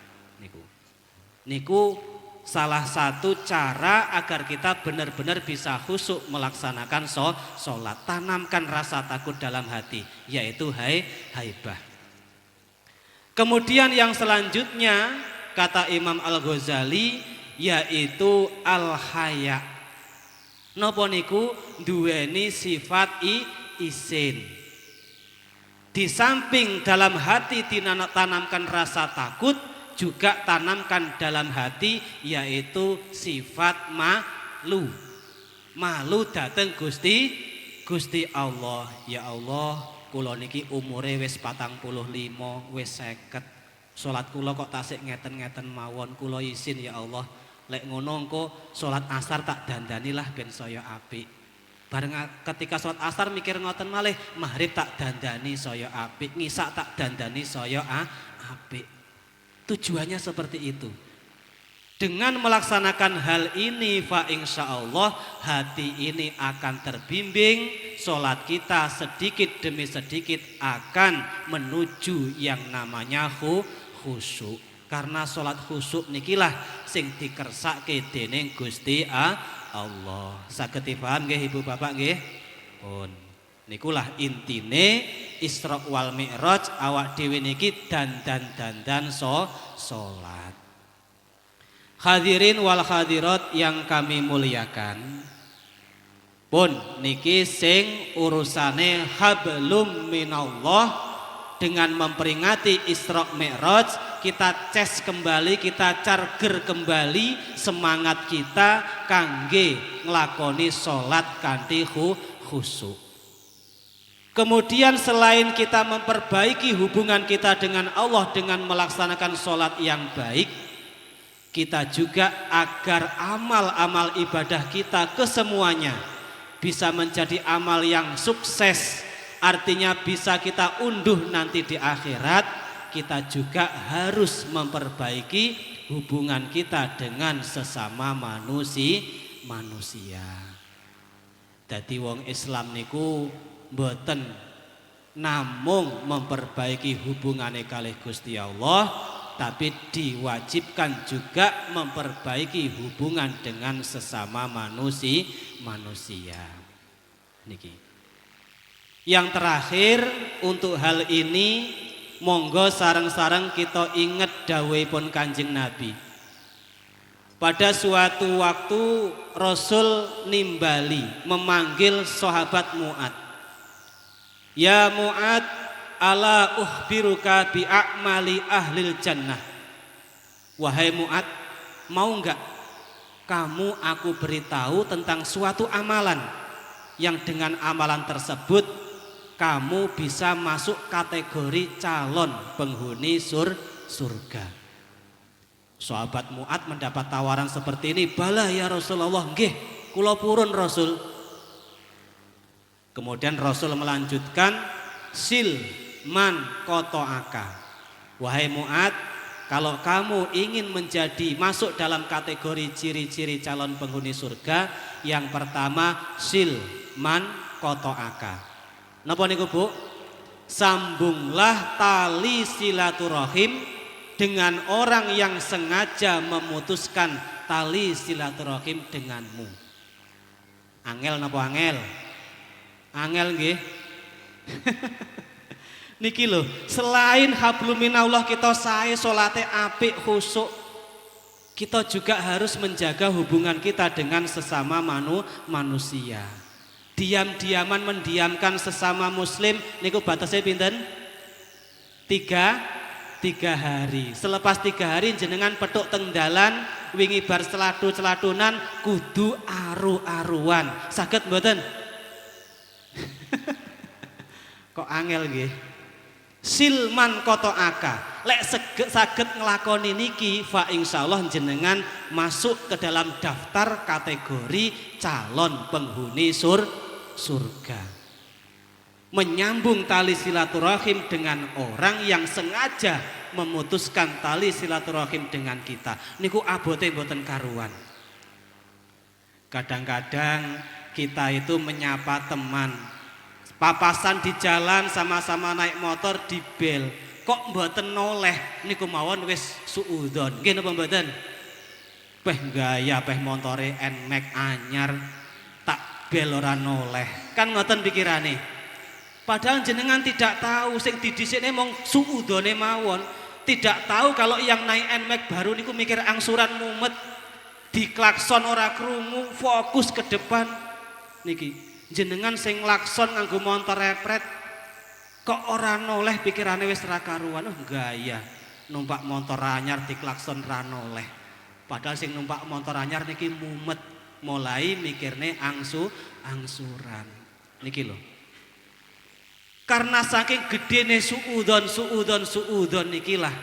Niku salah satu cara agar kita benar-benar bisa khusyuk melaksanakan sholat. Tanamkan rasa takut dalam hati, yaitu haibah. Kemudian yang selanjutnya kata Imam Al-Ghazali yaitu al-haya. Napa niku duweni sifat isin. Di samping dalam hati ditanamkan rasa takut, juga tanamkan dalam hati yaitu sifat malu. Malu dateng Gusti Allah. Ya Allah, kula niki umure wis 45, wis 50. Salat kula kok tasik ngeten-ngeten mawon, kula isin ya Allah. Lek ngono engko salat asar tak dandani lah ben saya apik. Bareng ketika salat asar mikir ngoten malih, maghrib tak dandani saya apik, ngisak tak dandani saya apik. Tujuannya seperti itu. Dengan melaksanakan hal ini, fa insyaallah hati ini akan terbimbing, sholat kita sedikit demi sedikit akan menuju yang namanya khusyuk. Karena sholat khusyuk nikilah sing dikersake dening Gusti Allah. Saged dipaham nggih Ibu Bapak nggih? Pun. Nikulah intine Isra wal Mi'raj, awak dhewe niki dandan sholat. Hadirin wal hadirat yang kami muliakan, pun niki sing urusane hablum minallah, dengan memperingati Isra Mi'raj kita ces kembali, kita charger kembali semangat kita kangge nglakoni salat kanthi khusyuk. Kemudian selain kita memperbaiki hubungan kita dengan Allah dengan melaksanakan salat yang baik, kita juga agar amal-amal ibadah kita kesemuanya bisa menjadi amal yang sukses, artinya bisa kita unduh nanti di akhirat, kita juga harus memperbaiki hubungan kita dengan sesama manusia. Dadi wong Islam niku mboten namung memperbaiki hubungane kalih Gusti Allah, tapi diwajibkan juga memperbaiki hubungan dengan sesama manusia. Niki. Yang terakhir untuk hal ini, monggo sareng-sareng kita ingat dawuhipun Kanjeng Nabi. Pada suatu waktu Rasul nimbali memanggil sahabat Mu'ad. Ya Mu'ad, ala ukhbiruka bi a'mali ahlil jannah. Wahai Mu'ad, mau enggak kamu aku beritahu tentang suatu amalan yang dengan amalan tersebut kamu bisa masuk kategori calon penghuni surga. Sahabat Mu'ad mendapat tawaran seperti ini, bala ya Rasulullah, nggih kula purun Rasul. Kemudian Rasul melanjutkan, sil man kotoaka. Wahai Mu'ad, kalau kamu ingin masuk dalam kategori ciri-ciri calon penghuni surga, yang pertama sil man kotoaka. Napa niku Bu? Sambunglah tali silaturahim dengan orang yang sengaja memutuskan tali silaturahim denganmu. Angel napa angel? Angel nggih. Niki lho, selain hablum minallah kita sae salate apik khusyuk, kita juga harus menjaga hubungan kita dengan sesama manusia. Diam-diaman mendiamkan sesama muslim niku batasnya pinten? 3 hari. Selepas 3 hari jenengan petuk teng dalan wingi bar celatu-celatunan kudu aru-aruan. Saged mboten? Kok angel nggih? Silman koto aka. Lek saged nglakoni niki fa insyaallah jenengan masuk ke dalam daftar kategori calon penghuni surga. Menyambung tali silaturahim dengan orang yang sengaja memutuskan tali silaturahim dengan kita. Niku abote mboten karuan. Kadang-kadang kita itu menyapa teman, papasan di jalan sama-sama naik motor di bel, kok mboten noleh, niku mawon wis suudzon. Nggih napa mboten? Peh gaya peh montore NMAX anyar tak bel ora noleh. Kan ngoten pikirane. Padahal jenengan tidak tahu sing didhisikne mung suudzone mawon. Tidak tahu kalau yang naik NMAX baru niku mikir angsuran mumet, diklakson ora krungu, fokus ke depan. Niki Jenengan sing lakson nganggo montor repret kok ora noleh pikirane wis ra karuan. Oh gaya numpak motor anyar diklakson ra noleh. Padahal sing numpak motor anyar niki mumet mulai mikirne angsuran. Niki lho. Karena saking gedene suudon nikilah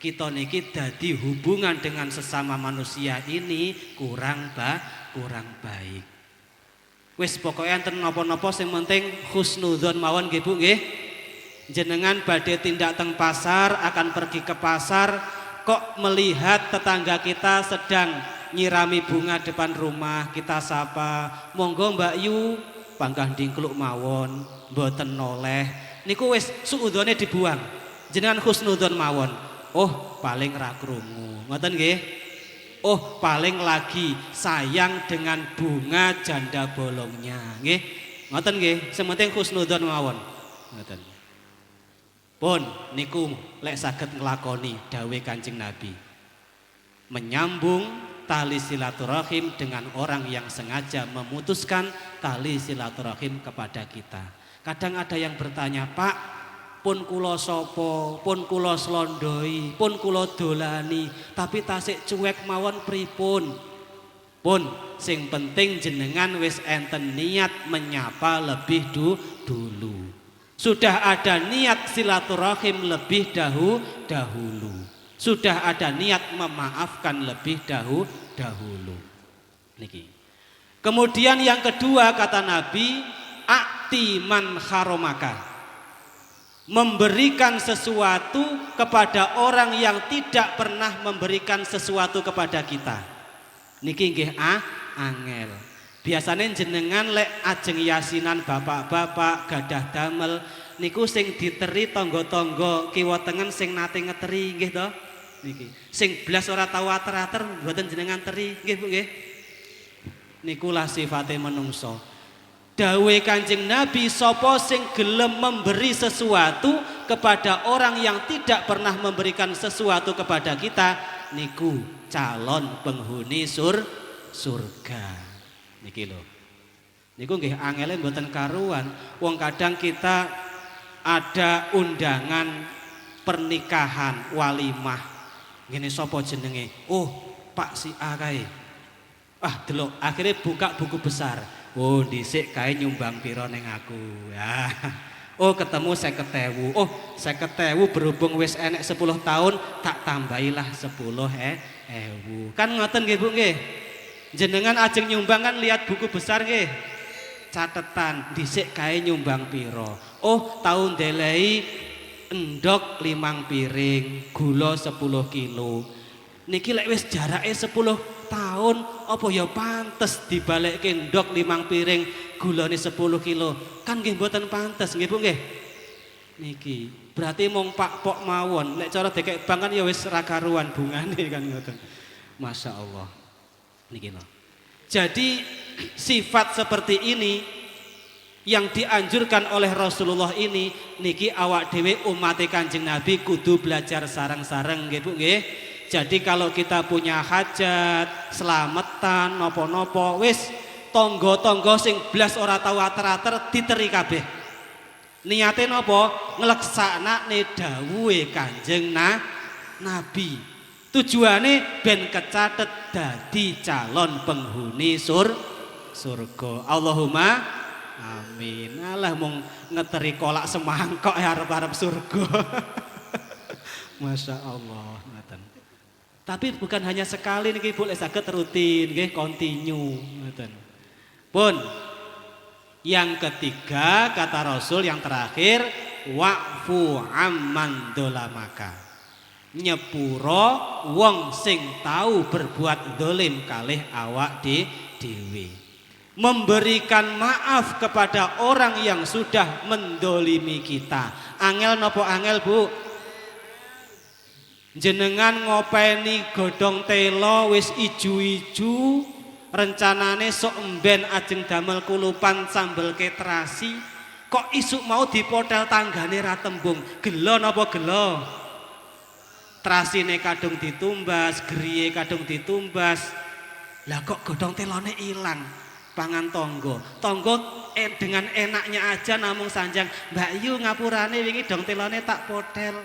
kita niki dadi hubungan dengan sesama manusia ini kurang baik. Wis pokoke enten napa-napa sing penting husnudzon mawon nggih Bu nggih. Jenengan badhe tindak teng pasar, akan pergi ke pasar kok melihat tetangga kita sedang nyirami bunga depan rumah, kita sapa, "Monggo Mbak Yu, panggah ndingkluk mawon, mboten noleh." Niku wis suudzone dibuang. Jenengan husnudzon mawon. Oh, paling ra krungu. Ngoten nggih? Oh, paling lagi sayang dengan bunga janda bolongnya, nggih. Ngoten nggih, sementing husnudzon mawon. Ngoten. Pun niku lek saged nglakoni dawuh Kanjeng Nabi. Menyambung tali silaturahim dengan orang yang sengaja memutuskan tali silaturahim kepada kita. Kadang ada yang bertanya, "Pak, pun kula sapa, pun kula slondoi, pun kula dolani, tapi tasik cuek mawon pripun?" Pun sing penting jenengan wis enten niat menyapa lebih dulu. Sudah ada niat silaturahim lebih dahulu. Sudah ada niat memaafkan lebih dahulu. Niki. Kemudian yang kedua kata Nabi, "A'ti man haromaka." Memberikan sesuatu kepada orang yang tidak pernah memberikan sesuatu kepada kita. Niki nggih angel. Biasanya jenengan lek ajeng yasinan bapak-bapak gadah damel niku sing diteri tangga-tangga kiwa tengen sing nate ngeteri nggih to? Niki. Sing blas ora tau ater-ater mboten jenengan teri nggih Bu nggih. Nikulah sifate menungso. Dawuh Kanjeng Nabi, sapa sing gelem memberi sesuatu kepada orang yang tidak pernah memberikan sesuatu kepada kita, niku calon penghuni surga. Niki lho. Niku nggih angele mboten karuan. Wong kadang kita ada undangan pernikahan walimah. Ngene sapa jenenge? Oh, Pak si A kae. Ah, delok akhirnya buka buku besar. Oh, dhisik kae nyumbang pira ning aku. Ya. Oh, ketemu 50.000. Oh, 50.000 berhubung wis enek 10 tahun tak tambahilah 10.000. Kan ngoten nggih Bu nggih. Jenengan ajeng nyumbang kan lihat buku besar nggih. Catetan dhisik kae nyumbang pira. Oh, tahun ndelei endok 5 piring, gula 10 kilo. Niki lek wis jarake 10 tahun apa ya pantes dibalekke endok 5 piring, gulane 10 kilo. Kan nggih mboten pantes nggih Bu nggih. Niki berarti mung Pak Pok mawon. Lek cara dekek bank kan ya wis ra karuan bungane kan ngoten. Masya Allah. Niki no. Jadi sifat seperti ini yang dianjurkan oleh Rasulullah ini niki awak dhewe umat Kanjeng Nabi kudu belajar sareng-sareng nggih Bu nggih. Jadi kalau kita punya hajat, selamatan, nopo-nopo wis tonggo-tonggo sing blas ora tau ater-ater diteri kabeh. Niate napa? Ngleksakne dawuhe Kanjeng Nabi. Tujuane ben kecatet dadi calon penghuni surga. Allahumma amin. Alah mung ngeteri kolak semangkok arep-arep surga. Masya Allah. Tapi bukan hanya sekali niki Bu, saged rutin nggih continue ngoten. Pun yang ketiga kata Rasul yang terakhir, wa'fu amman dolamaka. Nyepuro wong sing tahu berbuat dolim kalih awak dhewe. Memberikan maaf kepada orang yang sudah mendolimi kita. Angel nopo angel Bu? Jenengan ngopeni godhong telo wis ijo-ijo, rencanane sok emben ajeng damel kulupan sambel ketrasi, kok isuk mau dipodhel tanggane ra tembung. Gelo napa gelo? Trasine kadung ditumbas, griye kadung ditumbas. Lah kok godhong telone ilang. pangan tonggo. Tonggo dengan enaknya aja namung sanjang, Mbak Yu ngapurane wingi dong telone tak potel.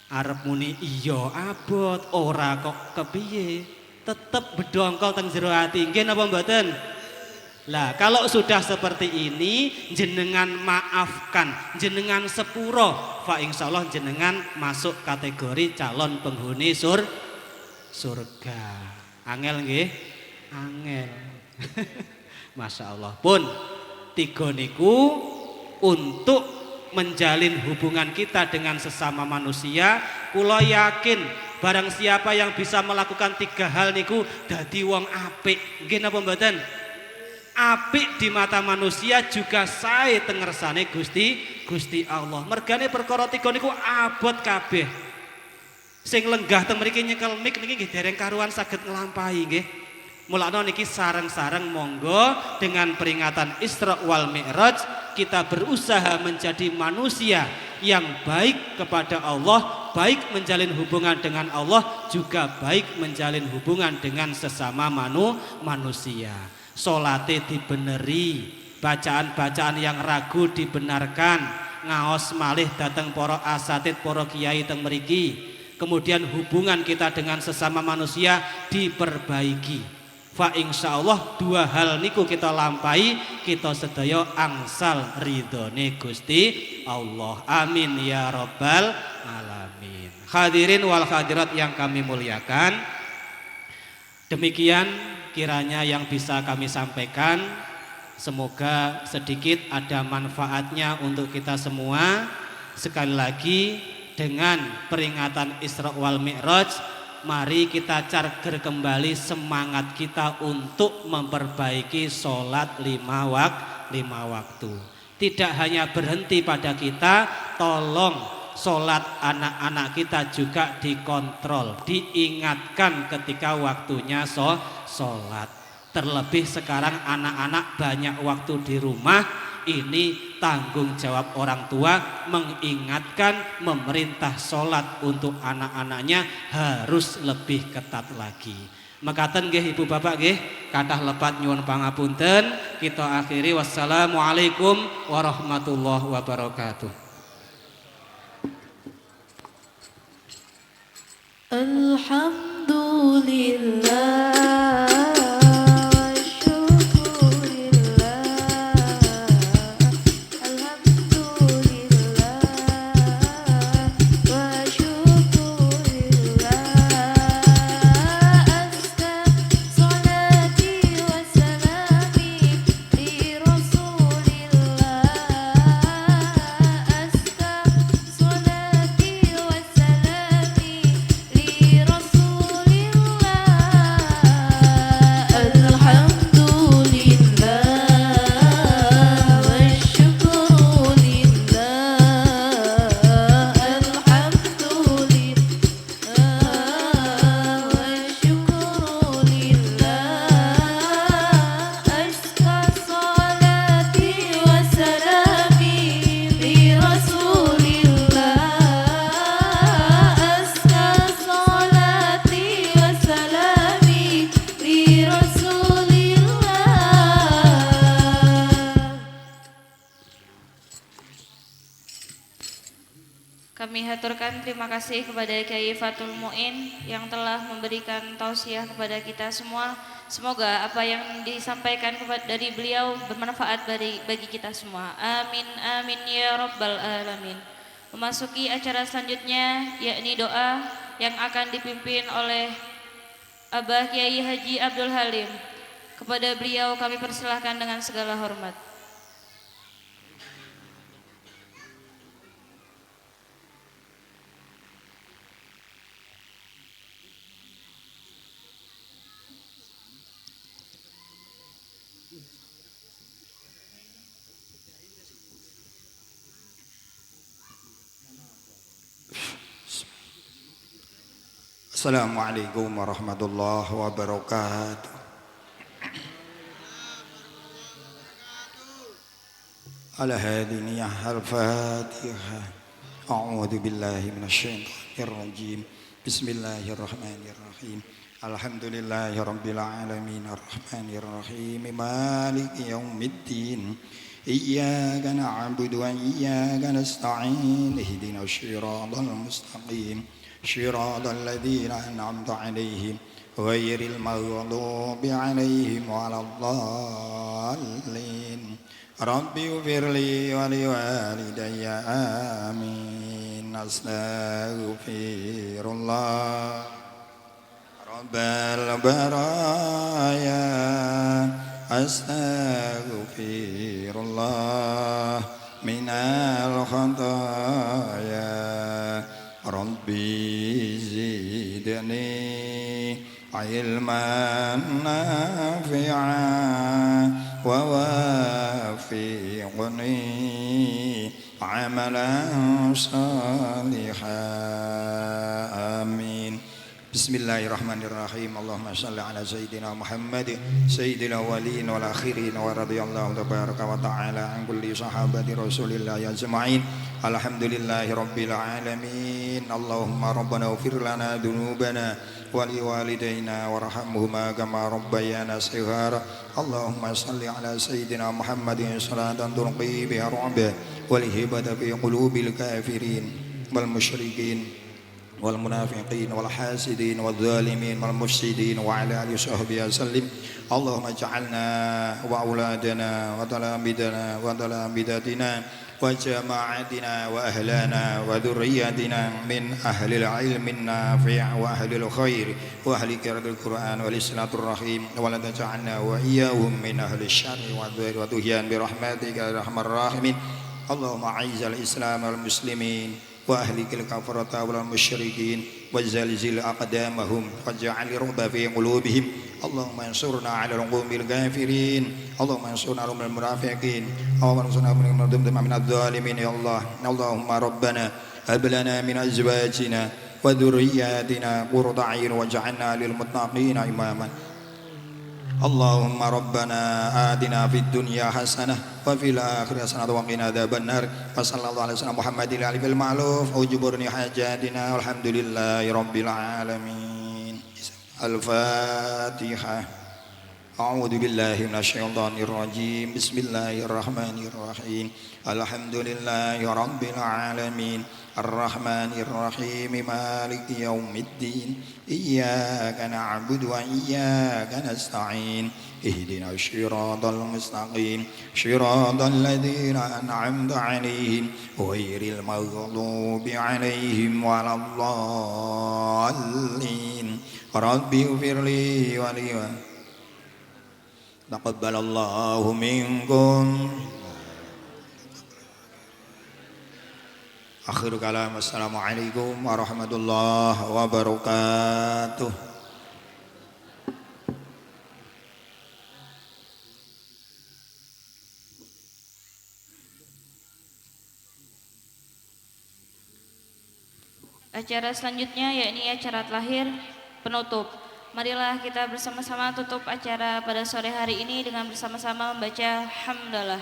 Arep muni iya abot, ora kok kepiye. Tetep bedongkol teng jero ati. Nggih napa mboten? Lah kalau sudah seperti ini jenengan maafkan, jenengan sepuro, fa insyaallah jenengan masuk kategori calon penghuni surga. Angel nggih? Angel. Masya Allah. Pun tiga niku untuk menjalin hubungan kita dengan sesama manusia, kula yakin barang siapa yang bisa melakukan tiga hal niku dadi wong apik. Nggih napa mboten? Apik di mata manusia juga sae teng ngersane Gusti Allah. Mergane perkara tiga niku abot kabeh. Sing lenggah teng mriki nyekel mik niki nggih dereng karuan saged nglampahi nggih. Mulane niki sareng-sareng monggo dengan peringatan Isra wal Mi'raj kita berusaha menjadi manusia yang baik kepada Allah, baik menjalin hubungan dengan Allah, juga baik menjalin hubungan dengan sesama manusia. Salate dibeneri, bacaan-bacaan yang ragu dibenarkan, ngaos malih dateng para asatid, para kiai teng mriki. Kemudian hubungan kita dengan sesama manusia diperbaiki. Fa insyaallah dua hal niku kita lampahi, kita sedaya angsal ridhone Gusti Allah. Amin ya rabbal alamin. Hadirin wal hadirat yang kami muliakan, demikian kiranya yang bisa kami sampaikan. Semoga sedikit ada manfaatnya untuk kita semua. Sekali lagi dengan peringatan Isra wal Mi'raj, mari kita charger kembali semangat kita untuk memperbaiki sholat lima waktu. Tidak hanya berhenti pada kita, tolong sholat anak-anak kita juga dikontrol, diingatkan ketika waktunya sholat. Terlebih sekarang anak-anak banyak waktu di rumah, ini tanggung jawab orang tua mengingatkan, memerintah sholat untuk anak-anaknya harus lebih ketat lagi. Mekaten nggih Ibu Bapak nggih, kathah lepat nyuwun pangapunten. Kita akhiri, wassalamualaikum warahmatullahi wabarakatuh. Alhamdulillah. Kami haturkan terima kasih kepada Kyai Fatul Muin yang telah memberikan tausiah kepada kita semua. Semoga apa yang disampaikan dari beliau bermanfaat bagi kita semua. Amin amin ya rabbal alamin. Memasuki acara selanjutnya yakni doa yang akan dipimpin oleh Abah Kiai Haji Abdul Halim. Kepada beliau kami persilahkan dengan segala hormat. Assalamualaikum warahmatullahi wabarakatuh. Ala hadiniyah al-fatihah. A'udhu billahi minasyaitanir rajim. Bismillahirrahmanirrahim. Alhamdulillahi alamin arrahmanirrahim maliki yaumiddin. Iyyaka na'budu wa iyyaka nasta'in. Ihdinas shiratal mustaqim. Shiratal ladzina an'amta 'alaihim ghairil maghdubi 'alaihim waladdallin. Rabbi ighfirli wa liwalidayya amin. Astaghfirullah Rabbal baraya. Astaghfirullah minal khataya. Rabbi zidni ilman nafi'an wa wafiqni amalan salihan. Amin. Bismillahirrahmanirrahim. Allahumma salli ala sayyidina Muhammad sayyidil awwalin wal akhirin wa radhiyallahu tabaraka wa ta'ala an kulli sahabati Rasulillah ajma'in. Alhamdulillahi rabbil alamin. Allahumma rabbana ighfir lana dhunubana wa liwalidayna warhamhuma kama rabbayana shighara. Allahumma salli ala sayyidina Muhammadin salatan turqi biha ru'ba wal hibata fi qulubil kafirin wal musyrikin wal munafiqin wal hasidin wal zalimin wal mufsidin wa ala alihi washabbihi wasallim. Allahumma ja'alna wa auladana wa talamidana wa talamidatina wa jama'atina wa ahlana wa dhurriyyatina min ahlil ilmin nafi' wa ahlil khair wa ahli qira'atil Qur'an wal islatur rahim wa la taj'alna wa iyyahum min ahli syarri wa dhurri wa tuhyan bi rahmatika ya arhamar rahimin. Allahumma a'izzal islam wal muslimin wa ahlikil kafarata wal musyrikin wa zalzil aqdamahum waj'al ruba fi qulubihim. Allahumma ansurna 'alal qawmil kafirin. Allahumma ansurna 'alal munafiqin. Allahumma ansurna 'alal minadh dhalimin ya Allah. Allahumma rabbana hab lana min azwajina wa dhurriyyatina qurrata 'ayun waj'alna lil muttaqina imaman. Allahumma rabbana atina fid dunya hasanah wa fil akhirati hasanah wa qina adzabannar. Wa sallallahu alaihi wasallam Muhammadil alifil ma'luf ujuburni hajatina walhamdulillahi rabbil alamin. Al-Fatihah. A'udzu billahi minasyaitonir rajim. Bismillahirrahmanirrahim. Alhamdulillahi rabbil alamin. Ar-Rahmanir Rahim. Maliki yaumiddin. Iyyaka na'budu wa iyyaka nasta'in. Ihdinas shiratal mustaqim. Shiratal ladzina an'amta 'alaihim ghairil maghdubi 'alaihim waladdallin. Rabbi ighfirli wa li taqabbalallahu minkum. Akhir kalam. Assalamualaikum warahmatullahi wabarakatuh. Acara selanjutnya yakni acara terakhir penutup. Marilah kita bersama-sama tutup acara pada sore hari ini dengan bersama-sama membaca hamdalah.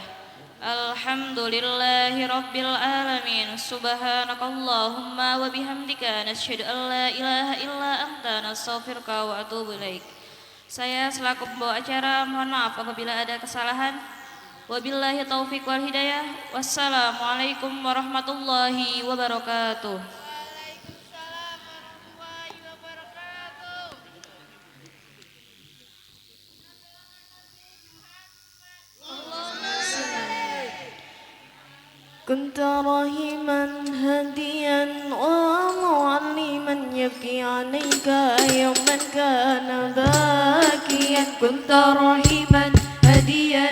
Alhamdulillahi rabbil alamin. Subhanakallahumma wa bihamdika nasyhadu an la ilaha illa anta nastaghfiruka wa atubu ilaik. Saya selaku pembawa acara mohon maaf apabila ada kesalahan. Wabillahi taufiq wal hidayah. Wassalamualaikum warahmatullahi wabarakatuh. كنت رحيما هاديا ومعلما يبكي عليك يوما كان باكيا. كنت رحيما هاديا